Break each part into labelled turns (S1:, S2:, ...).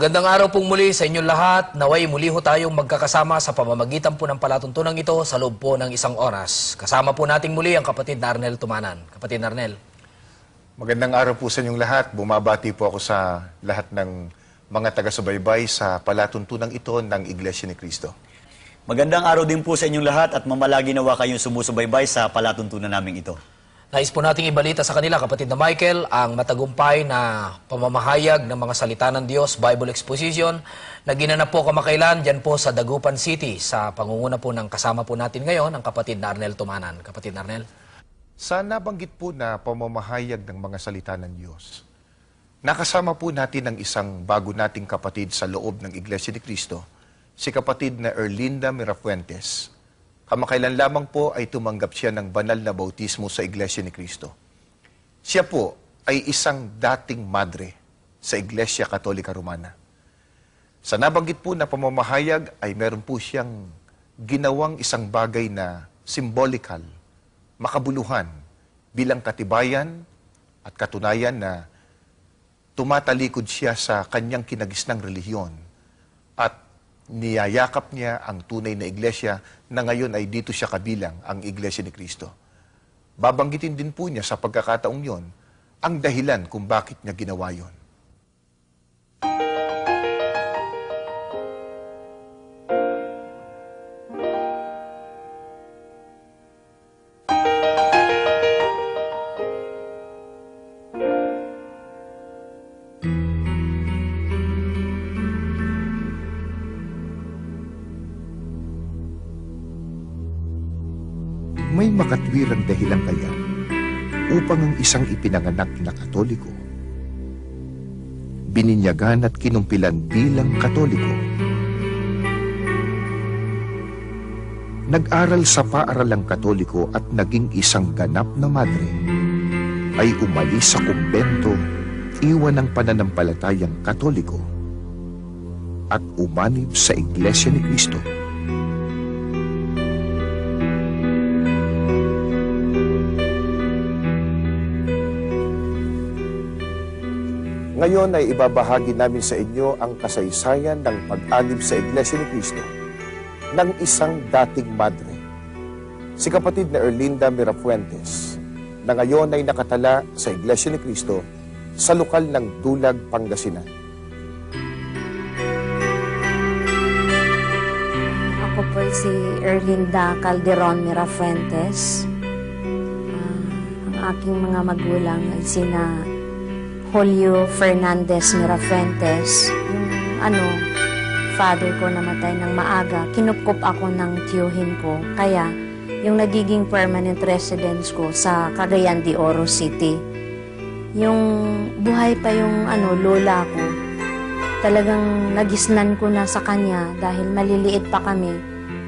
S1: Magandang araw pong muli sa inyong lahat. Naway muli ho tayong magkakasama sa pamamagitan po ng palatuntunan ito sa loob po ng isang oras. Kasama po nating muli ang kapatid na Arnel Tumanan. Kapatid Arnel.
S2: Magandang araw po sa inyong lahat. Bumabati po ako sa lahat ng mga taga-subaybay sa palatuntunan ito ng Iglesia ni Cristo.
S3: Magandang araw din po sa inyong lahat at mamalagi nawa kayong sumusubaybay sa palatuntunan namin ito.
S1: Nais po nating ibalita sa kanila, kapatid na Michael, ang matagumpay na pamamahayag ng mga salita ng Diyos, Bible Exposition, na ginanap po kamakailan dyan po sa Dagupan City, sa pangunguna po ng kasama po natin ngayon, ang kapatid na Arnel Tumanan. Kapatid na Arnel.
S2: Sa nabanggit po na pamamahayag ng mga salita ng Diyos, nakasama po natin ang isang bago nating kapatid sa loob ng Iglesia ni Cristo, si kapatid na Erlinda Mirafuentes. Kamakailan lamang po ay tumanggap siya ng banal na bautismo sa Iglesia ni Cristo. Siya po ay isang dating madre sa Iglesia Katolika Romana. Sa nabanggit po na pamamahayag ay meron po siyang ginawang isang bagay na symbolikal, makabuluhan, bilang katibayan at katunayan na tumatalikod siya sa kanyang kinagisnang relihiyon at niyayakap niya ang tunay na iglesia na ngayon ay dito siya kabilang ang Iglesia ni Cristo. Babanggitin din po niya sa pagkakataong yon ang dahilan kung bakit niya ginawa yon. May makatwirang dahilan kaya upang ang isang ipinanganak na Katoliko, bininyagan at kinumpilan bilang Katoliko, nag-aral sa paaralang Katoliko at naging isang ganap na madre, ay umalis sa kumbento, iwan ang pananampalatayang Katoliko, at umanib sa Iglesia ni Cristo. Ngayon ay ibabahagi namin sa inyo ang kasaysayan ng pag-anib sa Iglesia ni Cristo ng isang dating madre, si kapatid na Erlinda Mirafuentes, na ngayon ay nakatala sa Iglesia ni Cristo sa lokal ng Dulag, Pangasinan.
S4: Ako po si Erlinda Calderon Mirafuentes. Ang aking mga magulang ay sina Julio Fernandez Mirafuentes. Yung father ko namatay ng maaga. Kinupkup ako ng tiyuhin ko. Kaya yung nagiging permanent residence ko sa Cagayan de Oro City. Yung buhay pa yung lola ko, talagang nagisnan ko na sa kanya dahil maliliit pa kami.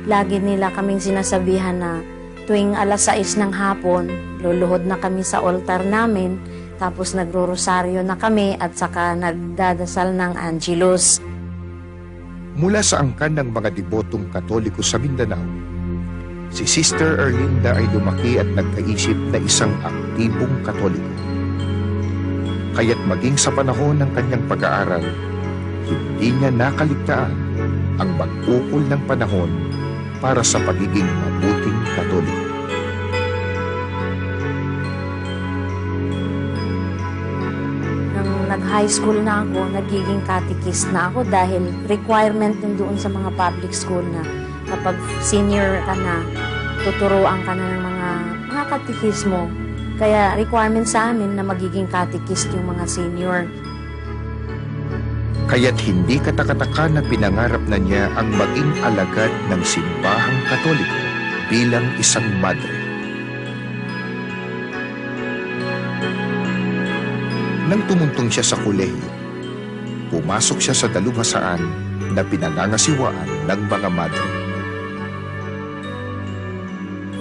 S4: Lagi nila kaming sinasabihan na tuwing alas 6 ng hapon, luluhod na kami sa altar namin. Tapos nagro-rosaryo na kami at saka nagdadasal ng Angelus.
S2: Mula sa angkan ng mga debotong Katoliko sa Mindanao, si Sister Erlinda ay lumaki at nagkaisip na isang aktibong Katoliko. Kaya't maging sa panahon ng kanyang pag-aaral, hindi niya nakaligtaan ang mag-ukol ng panahon para sa pagiging mabuting Katoliko.
S4: Nag-high school na ako, nagiging catechist na ako dahil requirement din doon sa mga public school na kapag senior ka na, tuturuan ka na ng mga katekismo. Kaya requirement sa amin na magiging catechist yung mga senior.
S2: Kaya't hindi katakataka na pinangarap na niya ang maging alagad ng simbahang Katoliko bilang isang madre. Nang tumuntong siya sa kolehiyo, pumasok siya sa dalubhasaan na pinangangasiwaan ng mga madre.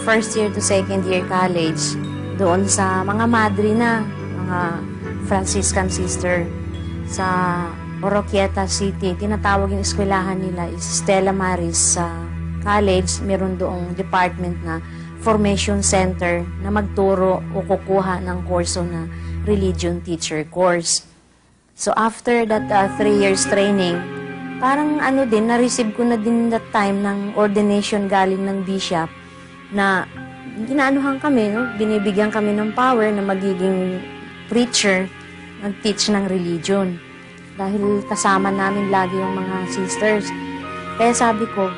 S4: First year to second year college, doon sa mga madre na, mga Franciscan sister sa Oroquieta City. Tinatawag yung eskwelahan nila is Stella Maris sa college. Meron doong department na formation center na magturo o kukuha ng kurso na religion teacher course. So after that 3 years training, parang ano din, na-receive ko na din that time ng ordination galing ng bishop na ginaanuhan kami, no? Binibigyan kami ng power na magiging preacher, mag-teach ng religion. Dahil kasama namin lagi yung mga sisters. Kaya sabi ko,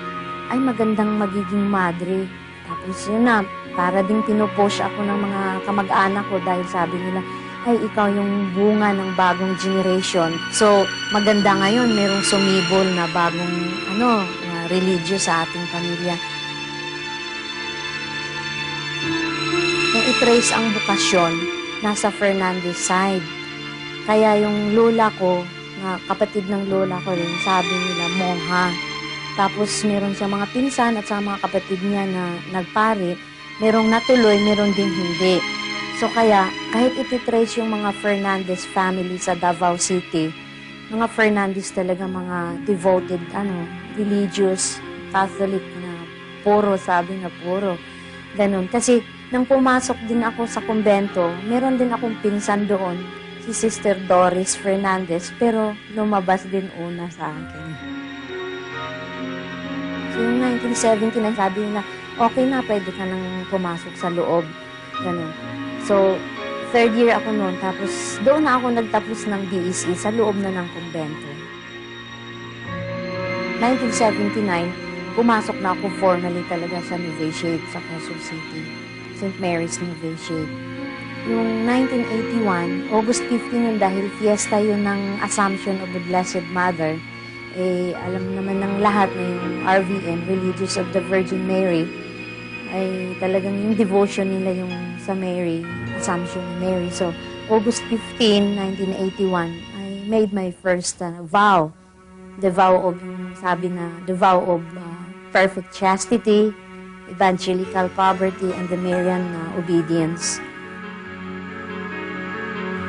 S4: ay magandang magiging madre. Tapos yun na, para ding pinupush ako ng mga kamag-anak ko dahil sabi nila, ay ikaw yung bunga ng bagong generation. So, maganda ngayon, merong sumibol na bagong religious sa ating pamilya. Nung i-trace ang bukasyon, nasa Fernandez side. Kaya yung lola ko, na kapatid ng lola ko rin, sabi nila, monha. Tapos meron siya mga pinsan at sa mga kapatid niya na nagpari, merong natuloy, meron din hindi. So kaya, kahit ititrace yung mga Fernandez family sa Davao City, mga Fernandez talaga mga devoted, religious, Catholic na puro, sabi na puro. Ganun. Kasi nang pumasok din ako sa kumbento, meron din akong pinsan doon, si Sister Doris Fernandez, pero lumabas din una sa akin. So, yung 1979, sabi nila, okay na, pwede ka nang pumasok sa loob. Ganun. So, 3rd year ako noon, tapos doon na ako nagtapos ng DSE sa loob na ng kumbento. 1979, pumasok na ako formally talaga sa Novatiate sa Quezon City, St. Mary's Novatiate. Yung 1981, August 15 yun dahil fiesta yun ng Assumption of the Blessed Mother. Alam naman ng lahat na yung RVM, Religious of the Virgin Mary, ay talagang yung devotion nila yung sa Mary, Assumption of Mary. So, August 15, 1981, I made my first vow. The vow of, sabi na, the vow of perfect chastity, evangelical poverty, and the Marian obedience.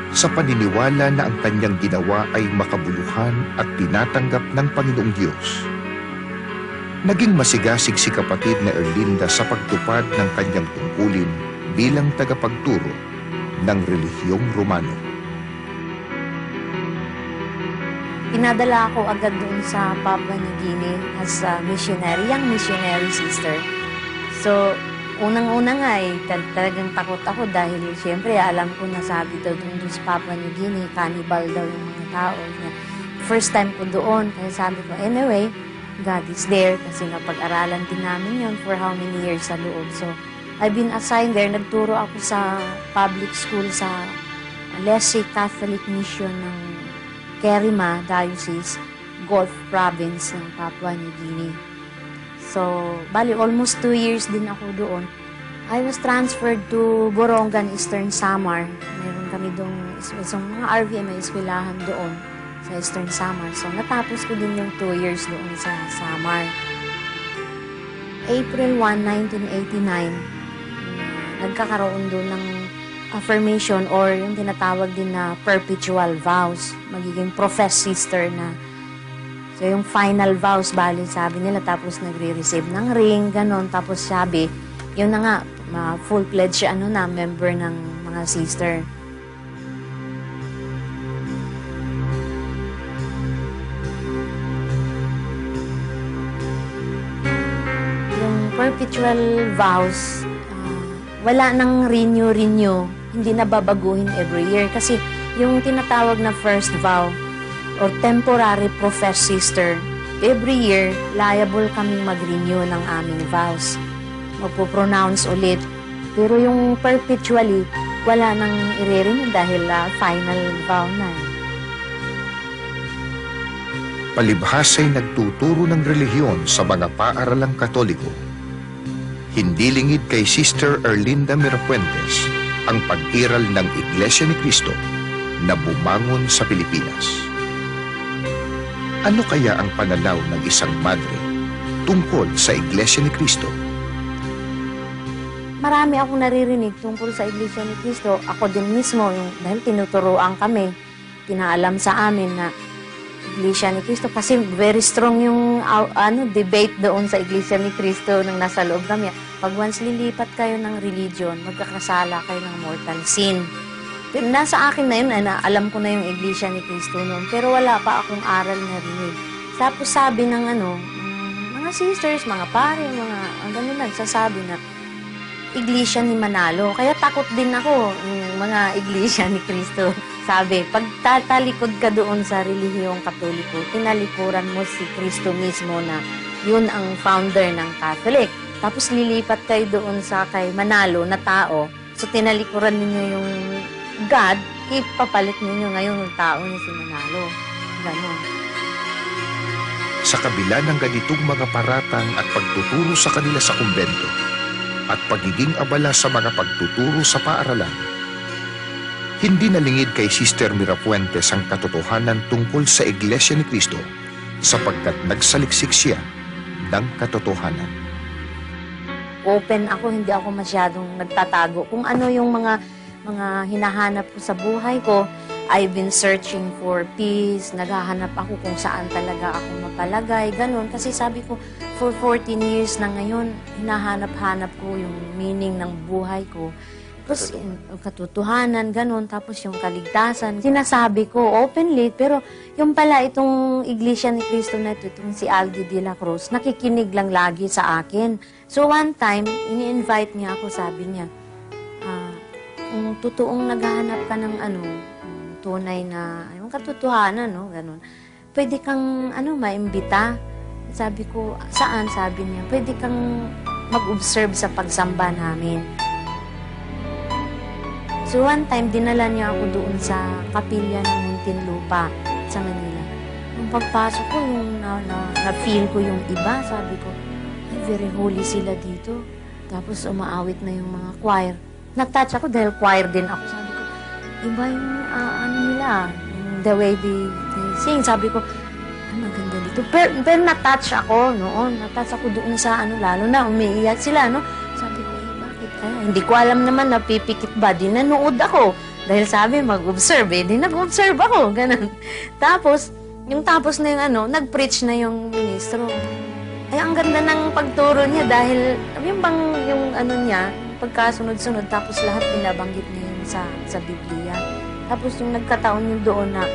S2: Sa paniniwala na ang kanyang ginawa ay makabuluhan at tinatanggap ng Panginoong Diyos, naging masigasig si kapatid na Erlinda sa pagtupad ng kanyang tungkulin bilang tagapagturo ng relihiyong Romano.
S4: Pinadala ako agad doon sa Papua New Guinea as a missionary, young missionary sister. So, unang-una nga talagang takot ako dahil siyempre alam ko na sabi daw doon sa Papua New Guinea, cannibal daw yung mga tao. First time ko doon, kaya sabi ko, anyway, God is there kasi napag-aralan din namin yun for how many years sa loob. So, I've been assigned there. Nagturo ako sa public school sa Lesse Catholic Mission ng Kerima Diocese, Gulf Province ng Papua New Guinea. So, bali, almost 2 years din ako doon. I was transferred to Borongan, Eastern Samar. Meron kami doon, isang mga RVM, may eskwelahan doon sa Eastern Samar. So, natapos ko din yung 2 years doon sa Samar. April 1, 1989, nagkakaroon doon ng affirmation or yung tinatawag din na perpetual vows. Magiging professed sister na. So, yung final vows, bali, sabi nila, tapos nagre-receive ng ring, ganon. Tapos sabi, yun na nga, full-fledged member ng mga sister. Yung perpetual vows, wala nang renew. Hindi na babaguhin every year. Kasi yung tinatawag na first vow, or temporary professed sister, every year, liable kaming mag-renew ng aming vows. Magpo-pronounce ulit. Pero yung perpetually, wala nang i-renew dahil final vow na.
S2: Palibhas ay nagtuturo ng relihiyon sa mga paaralang Katoliko. Hindi lingid kay Sister Erlinda Mirafuentes ang pag-iral ng Iglesia ni Cristo na bumangon sa Pilipinas. Ano kaya ang pananaw ng isang madre tungkol sa Iglesia ni Cristo?
S4: Marami akong naririnig tungkol sa Iglesia ni Cristo. Ako din mismo, dahil tinuturoan kami, tinaalam sa amin na Iglesia ni Cristo. Kasi very strong yung debate doon sa Iglesia ni Cristo nang nasa loob kami. Pag once lilipat kayo ng religion, magkakasala kayo ng mortal sin. Pero nasa akin na yun, alam ko na yung Iglesia ni Cristo noon, pero wala pa akong aral na rinig. Tapos sabi ng mga sisters, mga pare, ganun nagsasabi na Iglesia ni Manalo. Kaya takot din ako, yung mga Iglesia ni Cristo. Sabi, pag tatalikod ka doon sa relihiyong Katoliko, tinalikuran mo si Cristo mismo na yun ang founder ng Catholic. Tapos lilipat kayo doon sa kay Manalo na tao. So tinalikuran ninyo yung God, ipapalit ninyo ngayon yung tao ni si Manalo. Ganon.
S2: Sa kabila ng ganitong mga paratang at pagtuturo sa kanila sa kumbento at pagiging abala sa mga pagtuturo sa paaralan, hindi nalingid kay Sister Mirafuentes ang katotohanan tungkol sa Iglesia ni Cristo sapagkat nagsaliksik siya ng katotohanan.
S4: Open ako, hindi ako masyadong nagtatago. Kung ano yung mga hinahanap ko sa buhay ko, I've been searching for peace, naghahanap ako kung saan talaga ako mapalagay, ganun. Kasi sabi ko, for 14 years na ngayon, hinahanap-hanap ko yung meaning ng buhay ko. Tapos, katotohanan, ganun. Tapos yung kaligtasan, sinasabi ko openly, pero yung pala itong Iglesia ni Cristo na ito, itong si Aldi de la Cruz, nakikinig lang lagi sa akin. So one time, ini-invite niya ako, sabi niya, kung totoong naghahanap ka ng tunay na, yung katotohanan, no, ganun, pwede kang, maimbita. Sabi ko, saan? Sabi niya, pwede kang mag-observe sa pagsamba namin. So one time, dinala niya ako doon sa kapilya ng Muntinlupa sa Manila. Nung pagpasok ko, yung na-feel ko yung iba, sabi ko, ay, very holy sila dito. Tapos umaawit na yung mga choir. Nag-touch ako dahil choir din ako. Sabi ko, iba yung nila, the way they sing. Sabi ko, maganda dito. Pero na-touch ako noon. Na-touch ako doon sa lalo na umiiyak sila, no? Sabi ko, bakit kaya? Hindi ko alam naman na pipikit ba. Di nanood ako. Dahil sabi, mag-observe di nag-observe ako. Ganun. Tapos na yung nag-preach na yung ministro. Ay, ang ganda ng pagturo niya dahil, yung niya, pagkasunod-sunod, tapos lahat binabanggit niya yun sa Biblia. Tapos yung nagkataon yun doon na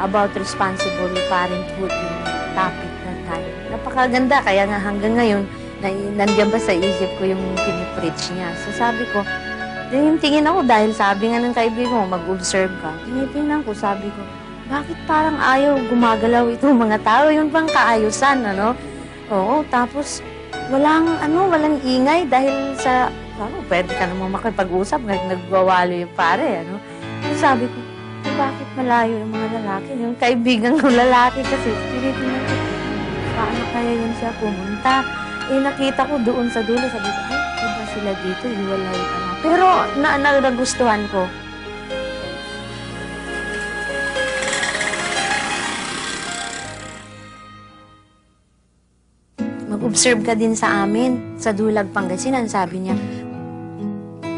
S4: about responsible parenthood, yung topic na tayo. Napakaganda, kaya nga hanggang ngayon, nandiyan ba sa isip ko yung pinipreach niya. So sabi ko, yung tingin ako dahil sabi nga ng kaibigan mo, mag-observe ka. Tinitingnan ko, sabi ko, bakit parang ayaw gumagalaw itong mga tao? Yun bang kaayusan, Oo, tapos walang ingay dahil sa, pwede ka naman makipag-usap, nagwawalo yung pare, So sabi ko, bakit malayo yung mga lalaki? Yung kaibigan ko lalaki kasi, tinitingnan ko, paano kaya yun siya pumunta? Nakita ko doon sa dulo, sabi ko, ay, iba sila dito, hiwalay ka na. Pero nagustuhan ko. Mag-observe ka din sa amin, sa Dulag, Pangasinan, sabi niya.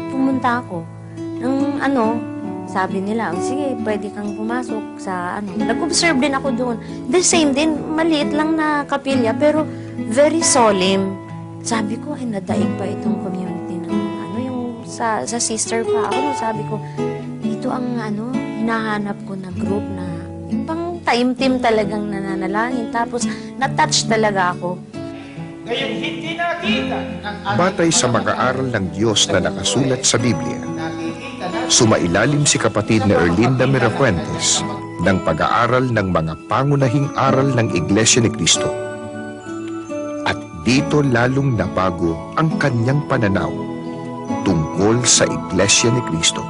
S4: Pumunta ako. Sabi nila, sige, pwede kang pumasok sa Nag-observe din ako doon. The same din, maliit lang na kapilya, pero very solemn. Sabi ko, ay, nadaig pa itong community ng yung sa sister pa ako. Sabi ko, ito ang hinahanap ko na group na yung pang time-team talagang nananalangin. Tapos, na-touch talaga ako.
S5: Ngayon hindi nakita ng
S2: Batay sa mga aral ng Diyos na nakasulat sa Biblia, sumailalim si kapatid na Erlinda Mirafuentes ng pag-aaral ng mga pangunahing aral ng Iglesia ni Cristo. At dito lalong nabago ang kanyang pananaw tungkol sa Iglesia ni Cristo.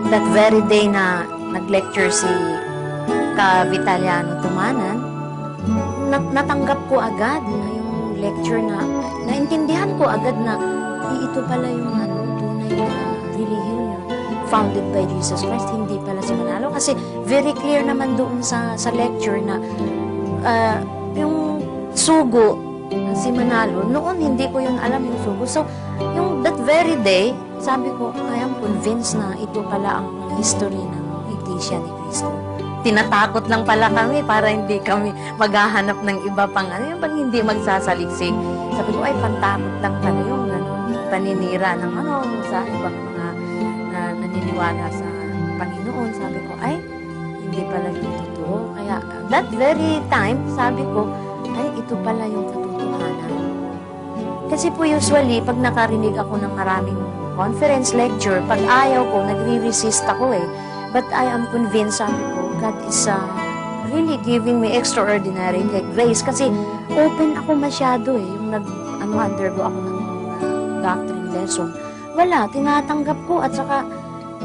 S4: That very day na nag-lecture si Ka Vitaliano Tumanan, natanggap ko agad na yung lecture na naintindihan ko agad na ito pala yung tunay na relihiyon niya, founded by Jesus Christ, hindi pala si Manalo. Kasi very clear naman doon sa lecture na yung sugo si Manalo, noon hindi ko yun alam yung sugo. So, yung that very day, sabi ko, I am convinced na ito pala ang history ng Iglesia ni Cristo. Tinatakot lang pala kami para hindi kami maghahanap ng iba pang yung pang hindi magsasaliksik. Sabi ko, ay, pantakot lang pala yung paninira ng sa ibang mga naniniwala sa Panginoon. Sabi ko, ay, hindi pala yung totoo. Kaya that very time, sabi ko, ay, ito pala yung katotohanan. Kasi po usually, pag nakarinig ako ng maraming conference lecture, pag ayaw ko, nagre-resist ako eh. But I am convinced, sabi ko, God is really giving me extraordinary grace. Kasi open ako masyado eh. Yung undergo ako ng doctrine lesson. Wala, tinatanggap ko at saka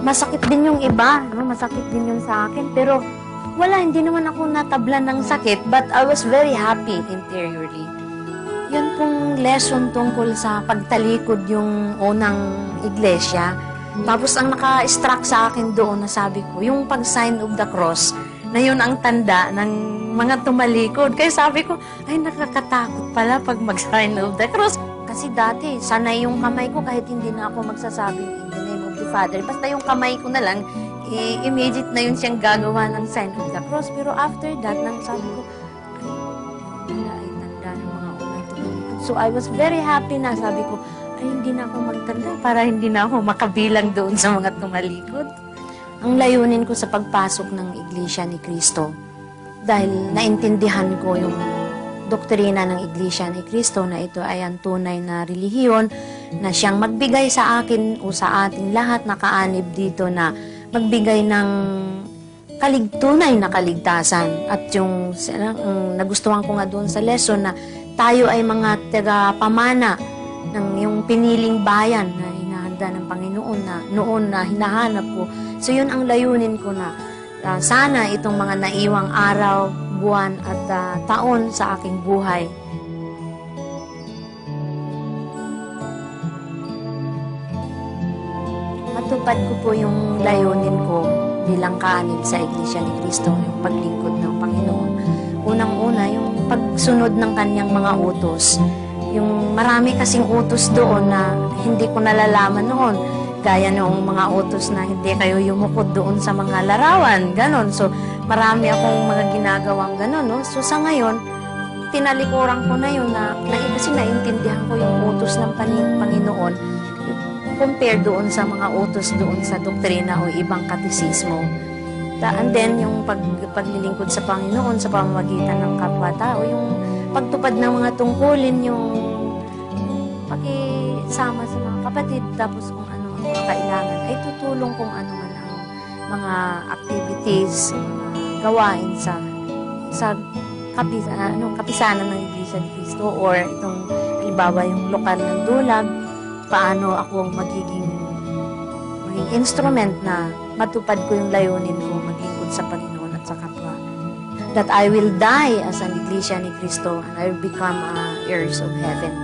S4: masakit din yung iba, no? Masakit din yung sa akin. Pero wala, hindi naman ako natablan ng sakit. But I was very happy interiorly. Yan pong lesson tungkol sa pagtalikod yung unang iglesia. Tapos ang naka-struck sa akin doon na sabi ko, yung pag-sign of the cross, na yun ang tanda ng mga tumalikod. Kaya sabi ko, ay nakakatakot pala pag mag-sign of the cross. Kasi dati, sanay yung kamay ko kahit hindi na ako magsasabi in the name of the Father. Basta yung kamay ko na lang, immediate na yun siyang gagawa ng sign of the cross. Pero after that, nang sabi ko, wala ay tanda ng mga unang tumalikod. So I was very happy na sabi ko, ay hindi na ako magtanda para hindi na ako makabilang doon sa mga tumalikod. Ang layunin ko sa pagpasok ng Iglesia ni Cristo, dahil naintindihan ko yung doktrina ng Iglesia ni Cristo na ito ay ang tunay na relihiyon na siyang magbigay sa akin o sa ating lahat na kaanib dito na magbigay ng tunay na kaligtasan. At yung nagustuhan ko nga doon sa lesson na tayo ay mga tagapamana ng yung piniling bayan na hinahanda ng Panginoon na noon na hinahanap ko. So yun ang layunin ko na sana itong mga naiwang araw, buwan at taon sa aking buhay. Matupad ko po yung layunin ko bilang kaanib sa Iglesia ni Cristo, yung paglingkod ng Panginoon. Unang-una, yung pagsunod ng kanyang mga utos. Yung marami kasing utos doon na hindi ko nalalaman noon. Gaya noong mga utos na hindi kayo yumukod doon sa mga larawan, ganon. So, marami akong mga ginagawang ganon, no? So, sa ngayon, tinalikuran ko na yun kasi naintindihan ko yung utos ng Panginoon compare doon sa mga utos doon sa doktrina o ibang katisismo. And then, yung paglilingkod sa Panginoon sa pamamagitan ng kapwa-tao, yung pagtupad ng mga tungkulin, yung pakisama sa mga kapatid, tapos kung ano ang mga kailangan, ay tutulong kung ano man ang mga activities, gawain sa kapisanan ng Iglesia ni Cristo or itong halimbawa yung lokal ng dulag, paano ako magiging instrument na matupad ko yung layunin ko, maglingkod sa Panginoon at sa kapwa. That I will die as an Iglesia ni Cristo and I will become heirs of heaven.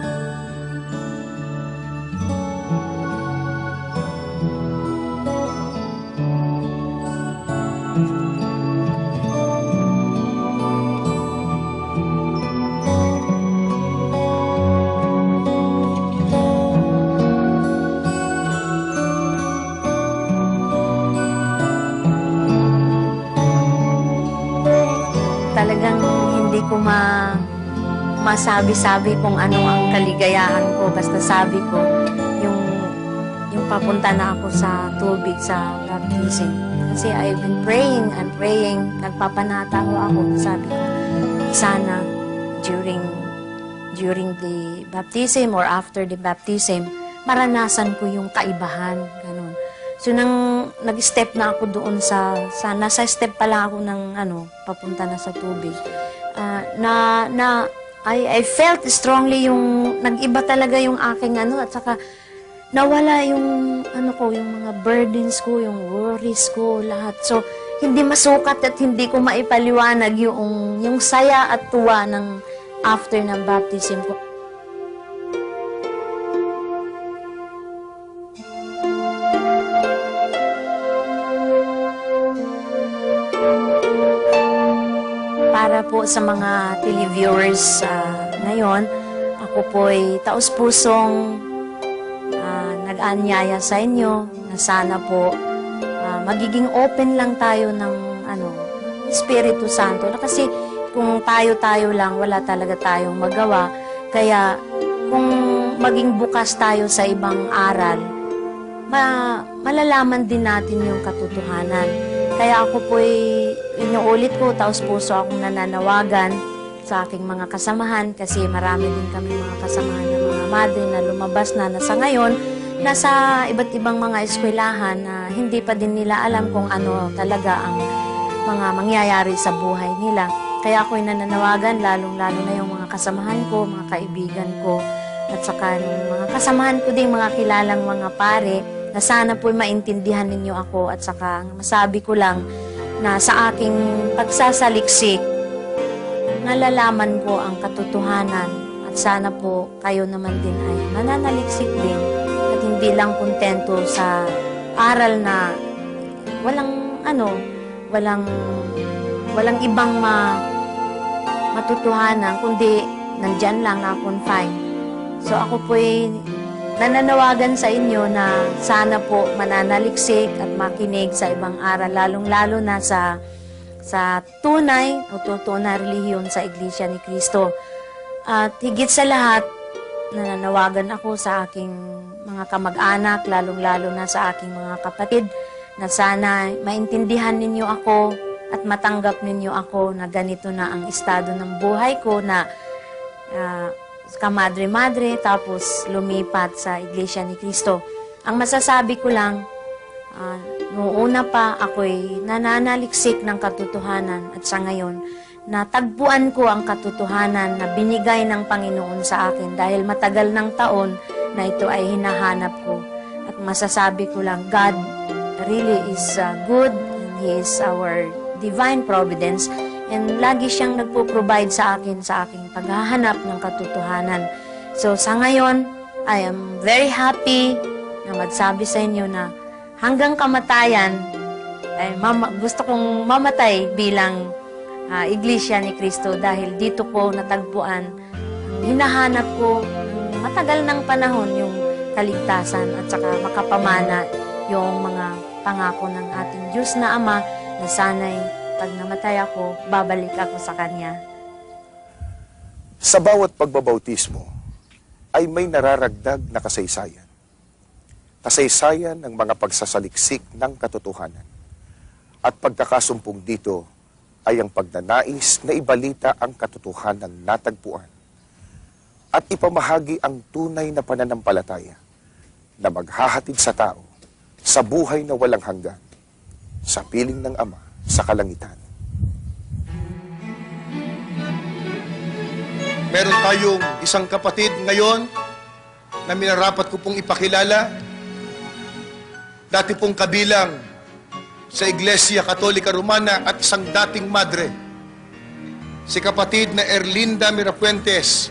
S4: Talagang hindi ko masabi-sabi kung ano ang kaligayahan ko. Basta sabi ko, yung papunta na ako sa tubig, sa baptism. Kasi I've been praying and praying. Nagpapanata ako. Sabi ko, sana during the baptism or after the baptism, maranasan ko yung kaibahan. Ganun. So, nag-step na ako doon nasa step pa lang ako ng, papunta na sa tubig. I felt strongly yung, nag-iba talaga yung aking, at saka, nawala yung, yung mga burdens ko, yung worries ko, lahat. So, hindi masukat at hindi ko maipaliwanag yung saya at tuwa ng after ng baptism ko. Para po sa mga televiewers ngayon, ako po'y taos-pusong nag-aanyaya sa inyo na sana po magiging open lang tayo ng Espiritu Santo. Kasi kung tayo-tayo lang, wala talaga tayong magawa. Kaya kung maging bukas tayo sa ibang aral, malalaman din natin yung katotohanan. Kaya ako po'y inuulit ko, taos puso akong nananawagan sa aking mga kasamahan kasi marami din kami mga kasamahan ng mga madre na lumabas na sa ngayon nasa iba't ibang mga eskwelahan na hindi pa din nila alam kung ano talaga ang mga mangyayari sa buhay nila. Kaya ako'y nananawagan, lalong-lalo na yung mga kasamahan ko, mga kaibigan ko, at saka yung mga kasamahan ko din, mga kilalang mga pare, na sana po'y maintindihan ninyo ako at saka masabi ko lang na sa aking pagsasaliksik, nalalaman ko ang katotohanan at sana po kayo naman din ay mananaliksik din at hindi lang kontento sa aral na walang ibang matutuhanan kundi nandyan lang na confine. So ako po'y nananawagan sa inyo na sana po mananaliksik at makinig sa ibang aral, lalong-lalo na sa tunay o totoo na relihiyon sa Iglesia ni Cristo. At higit sa lahat, nananawagan ako sa aking mga kamag-anak, lalong-lalo na sa aking mga kapatid, na sana maintindihan ninyo ako at matanggap ninyo ako na ganito na ang estado ng buhay ko na kamadre-madre, tapos lumipat sa Iglesia ni Cristo. Ang masasabi ko lang, noong una pa ako'y nananaliksik ng katotohanan at sa ngayon, natagpuan ko ang katotohanan na binigay ng Panginoon sa akin dahil matagal ng taon na ito ay hinahanap ko. At masasabi ko lang, God really is good and He is our divine providence. And lagi siyang nagpo-provide sa akin sa aking paghahanap ng katotohanan. So sa ngayon, I am very happy na magsabi sa inyo na hanggang kamatayan, ay gusto kong mamatay bilang Iglesia ni Cristo dahil dito ko natagpuan ang hinahanap ko matagal ng panahon, yung kaligtasan at saka makapamana yung mga pangako ng ating Diyos na Ama na sana'y pag namatay ako, babalik ako sa Kanya.
S2: Sa bawat pagbabautismo ay may nararagdag na kasaysayan. Kasaysayan ng mga pagsasaliksik ng katotohanan. At pagkakasumpong dito ay ang pagnanais na ibalita ang katotohanan natagpuan at ipamahagi ang tunay na pananampalataya na maghahatid sa tao sa buhay na walang hanggan, sa piling ng Ama sa kalangitan.
S6: Meron tayong isang kapatid ngayon na minarapat ko pong ipakilala. Dati pong kabilang sa Iglesia Katolika Romana at isang dating madre. Si kapatid na Erlinda Mirafuentes.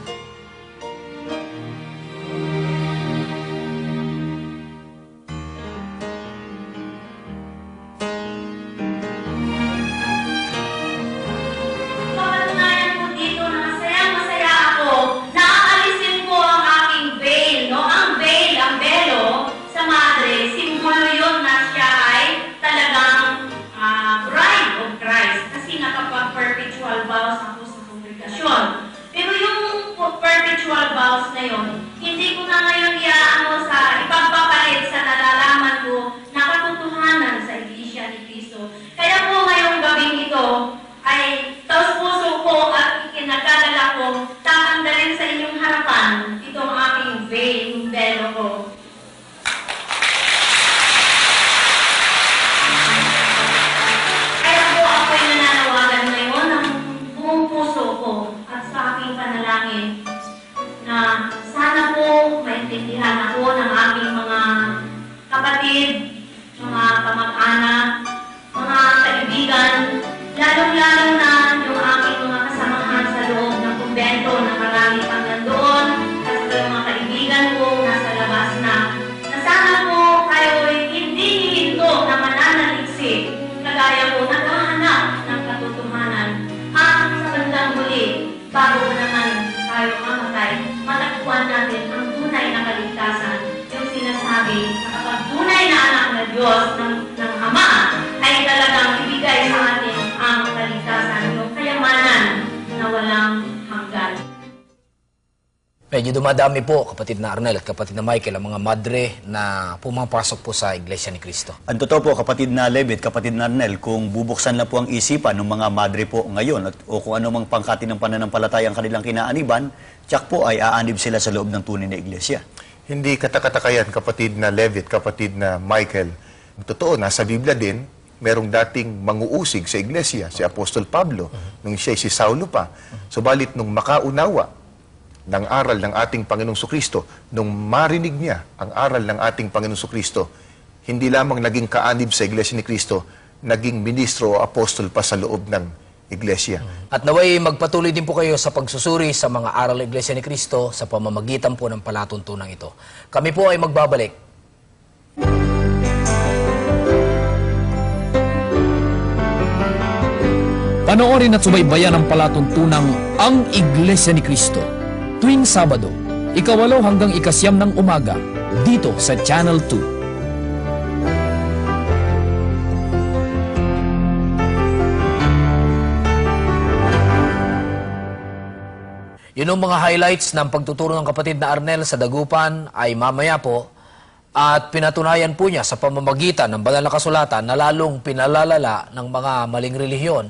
S7: Pero yung perpetual vows na yun, hindi ko na ngayon ipagpapalit sa nalalaman ko na katotohanan sa Iglesia ni Cristo. Kaya po ngayong gabing ito ay taos puso ko at ikinagkalala ko tatanggalin sa inyong harapan itong aking veil, yung velo ko. Kaya po ako'y nananawagan ngayon ng buong puso ko at sa aking panalangin na sana po maintindihan ako ng aking mga kapatid, mga kamag-anak, mga kaibigan, lalong-lalo na yung aking mga kasamahan sa loob ng kumbento na marami pang nandoon at sa mga kaibigan ko nasa labas na sana po kayo'y hindi hihinto na mananaliksik kagaya po naghahanap ng katotohanan at sa bandang huli bago naman tayo mamatay, matagpuan natin ang tunay na kaligtasan, yung sinasabi na kapag tunay na anak na Diyos ng Ama ay talagang ibigay sa atin ang kaligtasan.
S1: Medyo dumadami po, kapatid na Arnel at kapatid na Michael, ang mga madre na pumapasok po sa Iglesia ni Cristo.
S3: Ang totoo po, kapatid na Levi at kapatid na Arnel, kung bubuksan lang po ang isipan ng mga madre po ngayon o kung ano mang pangkati ng pananampalataya ang kanilang kinaaniban, tiyak po ay aanib sila sa loob ng tunay na iglesia.
S2: Hindi katakataka yan, kapatid na Levitt, kapatid na Michael. Totoo, nasa Biblia din, merong dating manguusig sa iglesia, si Apostol Pablo, nung siya si Saulo pa. Subalit nung makaunawa ng aral ng ating Panginoong Sukristo, nung marinig niya ang aral ng ating Panginoong Sukristo, hindi lamang naging kaanib sa Iglesia ni Cristo, naging ministro o apostol pa sa loob ng Iglesia.
S1: At naway magpatuloy din po kayo sa pagsusuri sa mga aral ng Iglesia ni Cristo sa pamamagitan po ng palatuntunan ito. Kami po ay magbabalik.
S8: Panoorin at subaybayan ang palatuntunang Ang Iglesia ni Cristo tuwing Sabado, 8 hanggang 9 ng umaga, dito sa Channel 2.
S1: Yun ang mga highlights ng pagtuturo ng kapatid na Arnel sa Dagupan ay mamaya po at pinatunayan po niya sa pamamagitan ng banal na kasulatan na lalong pinalalala ng mga maling relihiyon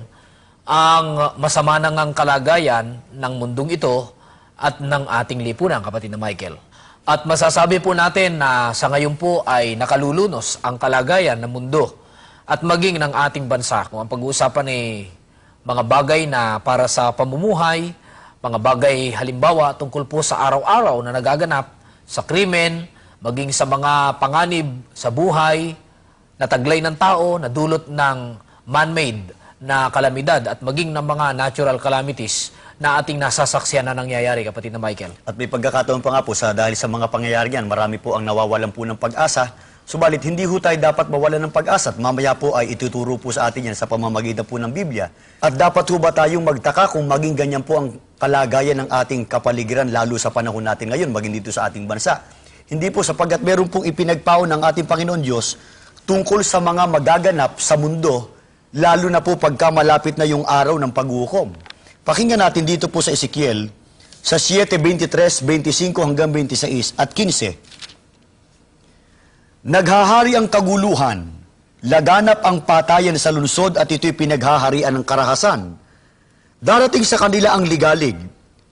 S1: ang masama ng kalagayan ng mundong ito at ng ating lipunan, kapatid na Michael. At masasabi po natin na sa ngayon po ay nakalulunos ang kalagayan ng mundo at maging ng ating bansa. Kung ang pag-uusapan ay mga bagay na para sa pamumuhay, mga bagay halimbawa tungkol po sa araw-araw na nagaganap, sa krimen, maging sa mga panganib sa buhay, na taglay ng tao, na dulot ng man-made na kalamidad at maging ng mga natural calamities na ating nasasaksiyan na nangyayari, kapatid na Michael.
S3: At may pagkakataon pa nga po dahil sa mga pangyayari yan, marami po ang nawawalan po ng pag-asa. Subalit, hindi ho tayo dapat mawalan ng pag-asa at mamaya po ay ituturo po sa atin yan sa pamamagitan po ng Biblia. At dapat ho ba tayong magtaka kung maging ganyan po ang kalagayan ng ating kapaligiran lalo sa panahon natin ngayon, maging dito sa ating bansa. Hindi po sapagkat meron pong ipinagpaon ng ating Panginoon Diyos tungkol sa mga magaganap sa mundo, lalo na po pagka malapit na yung araw ng paghukom. Pakinggan natin dito po sa Ezekiel, sa 7:23, 25 hanggang 26 at 15. Naghahari ang kaguluhan, laganap ang patayan sa lungsod at ito'y pinaghaharian ng karahasan. Darating sa kanila ang ligalig,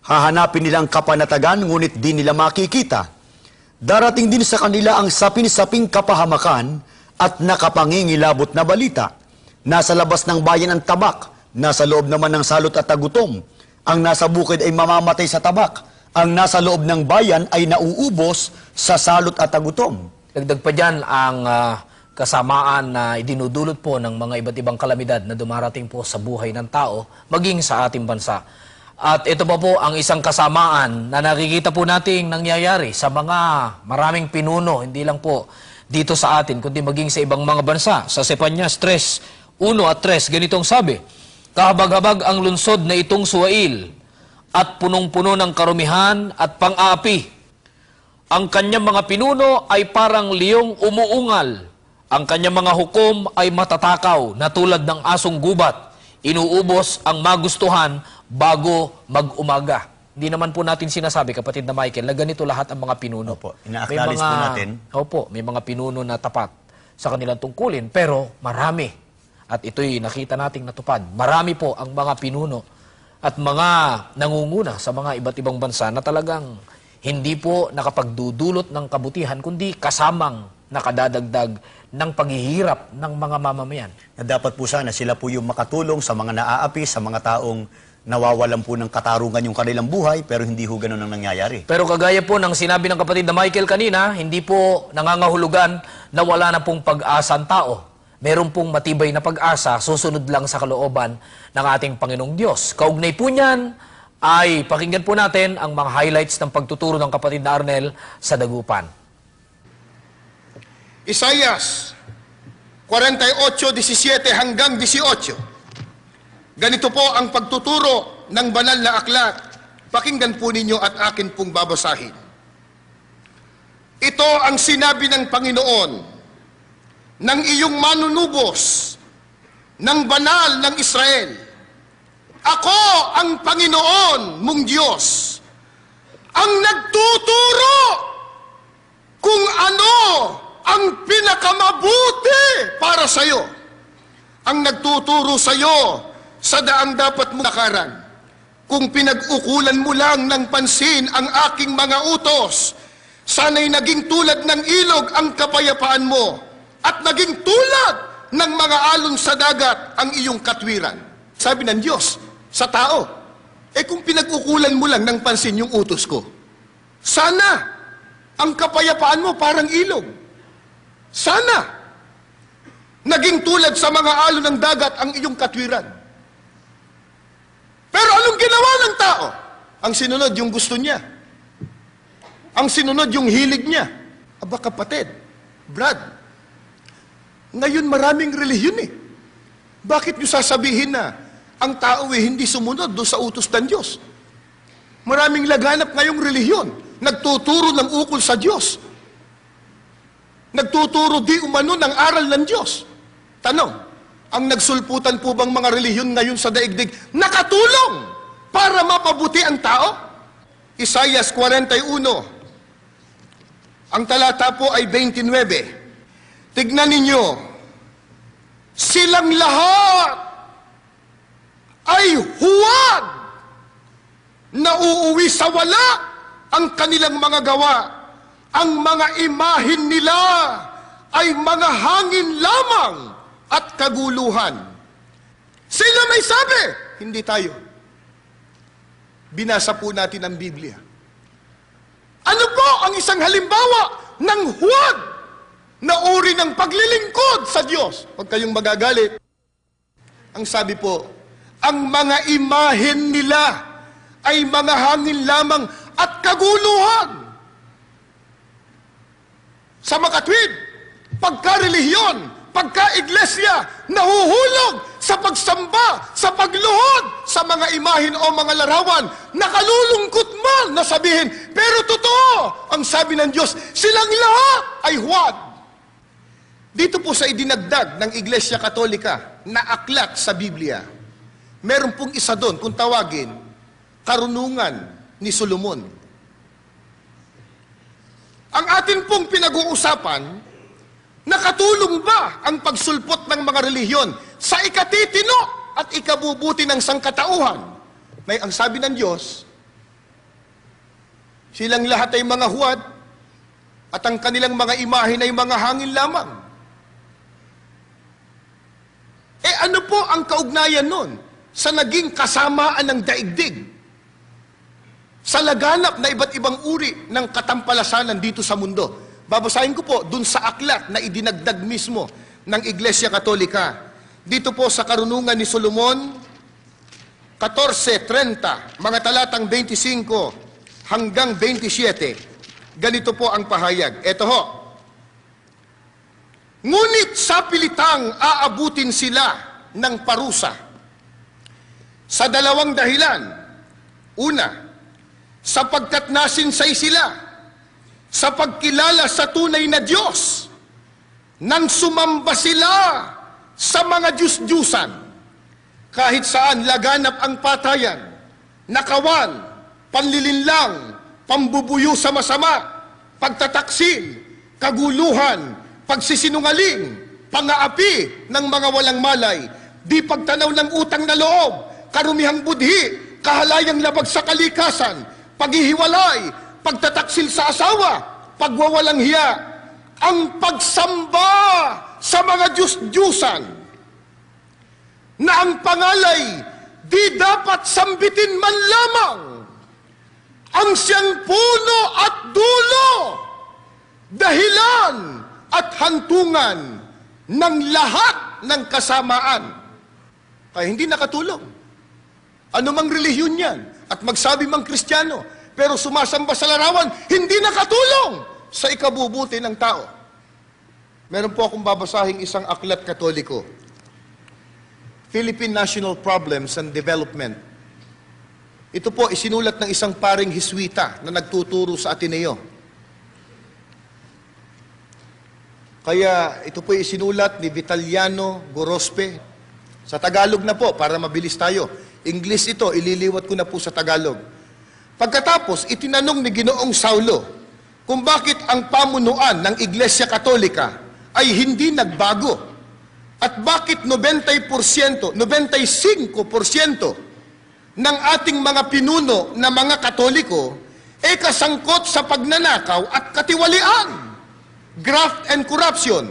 S3: hahanapin nilang kapanatagan ngunit di nila makikita. Darating din sa kanila ang sapin-saping kapahamakan at nakapangingilabot na balita. Nasa labas ng bayan ang tabak, nasa loob naman ng salot at tagutom. Ang nasa bukid ay mamamatay sa tabak, ang nasa loob ng bayan ay nauubos sa salot at tagutom.
S1: Dagdag pa dyan ang kasamaan na idinudulot po ng mga iba't ibang kalamidad na dumarating po sa buhay ng tao, maging sa ating bansa. At ito pa po ang isang kasamaan na nakikita po nating nangyayari sa mga maraming pinuno, hindi lang po dito sa atin, kundi maging sa ibang mga bansa. Sa Sepanyas 3:1 at 3, ganitong sabi, kahabag-habag ang lunsod na itong Suwail at punong-puno ng karumihan at pang-aapi. Ang kanyang mga pinuno ay parang liyong umuungal. Ang kanyang mga hukom ay matatakaw na tulad ng asong gubat. Inuubos ang magustuhan bago mag-umaga. Hindi naman po natin sinasabi, kapatid na Michael, na ganito lahat ang mga pinuno.
S3: Opo, ina-acknowledge po natin.
S1: Opo, may mga pinuno na tapat sa kanilang tungkulin, pero marami. At ito'y nakita nating natupad. Marami po ang mga pinuno at mga nangunguna sa mga iba't ibang bansa na talagang hindi po nakapagdudulot ng kabutihan, kundi kasamang nakadadagdag ng paghihirap ng mga mamamayan.
S3: Na dapat po sana sila po yung makatulong sa mga naaapi, sa mga taong nawawalan po ng katarungan yung kanilang buhay, pero hindi ho ganun ang nangyayari.
S1: Pero kagaya po ng sinabi ng kapatid na Michael kanina, hindi po nangangahulugan na wala na pong pag-asa ang tao. Meron pong matibay na pag-asa, susunod lang sa kalooban ng ating Panginoong Diyos. Kaugnay po niyan ay pakinggan po natin ang mga highlights ng pagtuturo ng kapatid na Arnel sa Dagupan.
S6: Isaias 48:17 hanggang 18. Ganito po ang pagtuturo ng banal na aklat. Pakinggan po ninyo at akin pong babasahin. Ito ang sinabi ng Panginoon ng iyong manunubos ng banal ng Israel. Ako ang Panginoon mong Diyos, ang nagtuturo kung ano ang pinakamabuti para sa iyo. Ang nagtuturo sa iyo sa daang dapat mo lakaran. Kung pinag-ukulan mo lang ng pansin ang aking mga utos, sana'y naging tulad ng ilog ang kapayapaan mo at naging tulad ng mga alon sa dagat ang iyong katwiran. Sabi ng Diyos sa tao, kung pinag-ukulan mo lang ng pansin yung utos ko, sana ang kapayapaan mo parang ilog. Sana naging tulad sa mga alon ng dagat ang iyong katwiran. Pero anong ginawa ng tao? Ang sinunod yung gusto niya. Ang sinunod yung hilig niya. Aba kapatid, Brad, ngayon maraming relihiyon eh. Bakit niyo sasabihin na ang tao hindi sumunod doon sa utos ng Diyos? Maraming laganap ngayong relihiyon. Nagtuturo ng ukol sa Diyos. Nagtuturo di umano ng aral ng Diyos. Tanong, ang nagsulputan po bang mga relihiyon ngayon sa daigdig nakatulong para mapabuti ang tao? Isaiah 41, ang talata po ay 29. Tignan ninyo, silang lahat ay huwad na uuwi sa wala ang kanilang mga gawa. Ang mga imahin nila ay mga hangin lamang at kaguluhan. Sila may sabi, hindi tayo. Binasa po natin ang Biblia. Ano po ang isang halimbawa ng huwad na uri ng paglilingkod sa Diyos? Huwag kayong magagalit. Ang sabi po, ang mga imahen nila ay mga hangin lamang at kaguluhan. Sa makatwid, pagka-relihiyon, pagka-iglesia, nahuhulog sa pagsamba, sa pagluhod, sa mga imahin o mga larawan, nakalulungkot man na sabihin, pero totoo, ang sabi ng Diyos, silang lahat ay huwad. Dito po sa idinagdag ng Iglesia Katolika na aklat sa Biblia, meron pong isa doon, kung tawagin, Karunungan ni Solomon. Ang atin pong pinag-uusapan, nakatulong ba ang pagsulpot ng mga relihiyon sa ikatitino at ikabubuti ng sangkatauhan? May ang sabi ng Diyos, silang lahat ay mga huwad at ang kanilang mga imahin ay mga hangin lamang. Ano po ang kaugnayan nun sa naging kasamaan ng daigdig? Sa laganap na iba't ibang uri ng katampalasanan dito sa mundo. Babasahin ko po dun sa aklat na idinagdag mismo ng Iglesia Katolika. Dito po sa Karunungan ni Solomon, 14:30, mga talatang 25 hanggang 27. Ganito po ang pahayag. Eto ho. Ngunit sa pilitang aabutin sila ng parusa sa dalawang dahilan. Una, sapagkat nasinsay sila sa pagkilala sa tunay na Diyos nang sumamba sila sa mga Diyos-Diyusan. Kahit saan laganap ang patayan, nakawan, panlilinlang, pambubuyo sa masama, pagtataksil, kaguluhan, pagsisinungaling, pangaapi ng mga walang malay, di pagtanaw ng utang na loob, karumihang budhi, kahalayang labag sa kalikasan, paghihiwalay, pagtataksil sa asawa, pagwawalang hiya, ang pagsamba sa mga Diyos-Diyusan, na ang pangalay di dapat sambitin man lamang, ang siyang puno at dulo, dahilan at hantungan ng lahat ng kasamaan. Kaya hindi nakatulong. Ano mang relihiyon yan, at magsabi mang Kristiyano, pero sumasamba sa larawan, hindi nakatulong sa ikabubuti ng tao. Meron po akong babasahing isang aklat Katoliko. Philippine National Problems and Development. Ito po isinulat ng isang paring Hiswita na nagtuturo sa Ateneo. Kaya ito po isinulat ni Vitaliano Gorospe. Sa Tagalog na po, para mabilis tayo. English ito, ililiwat ko na po sa Tagalog. Pagkatapos, itinanong ni Ginoong Saulo kung bakit ang pamunuan ng Iglesia Katolika ay hindi nagbago at bakit 95% ng ating mga pinuno na mga Katoliko ay kasangkot sa pagnanakaw at katiwalian, graft and corruption.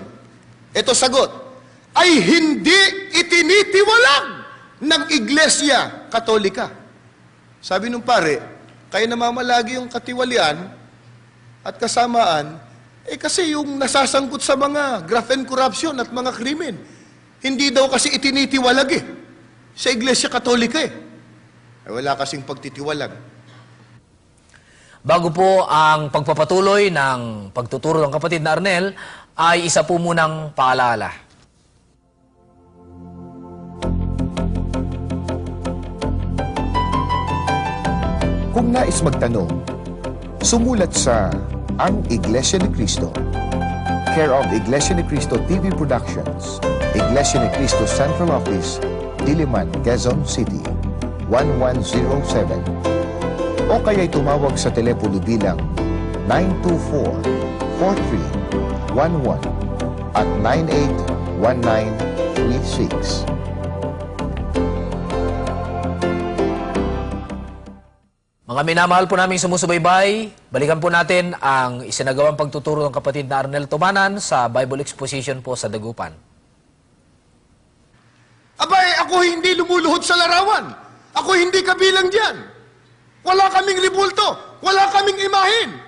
S6: Ito sagot, ay hindi itinitiwalag ng Iglesia Katolika. Sabi nung pare, kaya namamalagi yung katiwalian at kasamaan, kasi yung nasasangkot sa mga graft and corruption at mga krimen, hindi daw kasi itinitiwalag sa Iglesia Katolika wala kasing pagtitiwalag.
S1: Bago po ang pagpapatuloy ng pagtuturo ng kapatid na Arnel, ay isa po munang paalala.
S2: Kung nais magtanong, sumulat sa Ang Iglesia ni Cristo, care of Iglesia ni Cristo TV Productions, Iglesia ni Cristo Central Office, Diliman, Quezon City, 1107. O kaya'y tumawag sa telepono bilang 924-4311 at 981936.
S1: Mga minamahal po naming sumusubaybay, balikan po natin ang isinagawang pagtuturo ng kapatid na Arnel Tumanan sa Bible Exposition po sa Dagupan.
S6: Abay, ako hindi lumuluhod sa larawan. Ako hindi kabilang diyan. Wala kaming ribulto, wala kaming imahin.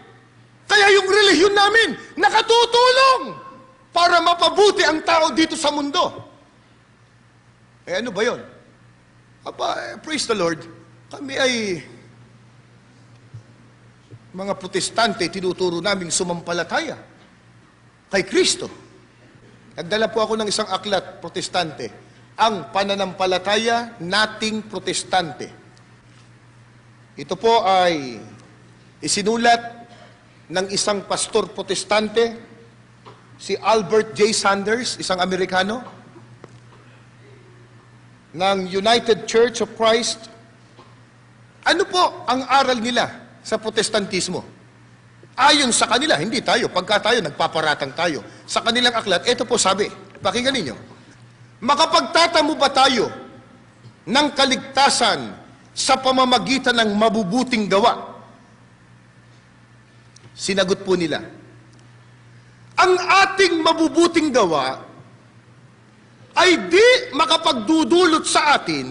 S6: Kaya yung relihiyon namin nakatutulong para mapabuti ang tao dito sa mundo. Ano ba yon? Praise the Lord. Kami ay mga protestante, tinuturo naming sumampalataya kay Kristo. Nagdala po ako ng isang aklat, protestante, ang pananampalataya nating protestante. Ito po ay isinulat ng isang pastor protestante, si Albert J. Sanders, isang Amerikano, ng United Church of Christ. Ano po ang aral nila sa protestantismo? Ayon sa kanila, hindi tayo. Pagka tayo, nagpaparatang tayo. Sa kanilang aklat, ito po sabi, pakinggan ninyo, makapagtatamo ba tayo ng kaligtasan sa pamamagitan ng mabubuting gawa? Sinagot po nila, ang ating mabubuting gawa ay di makapagdudulot sa atin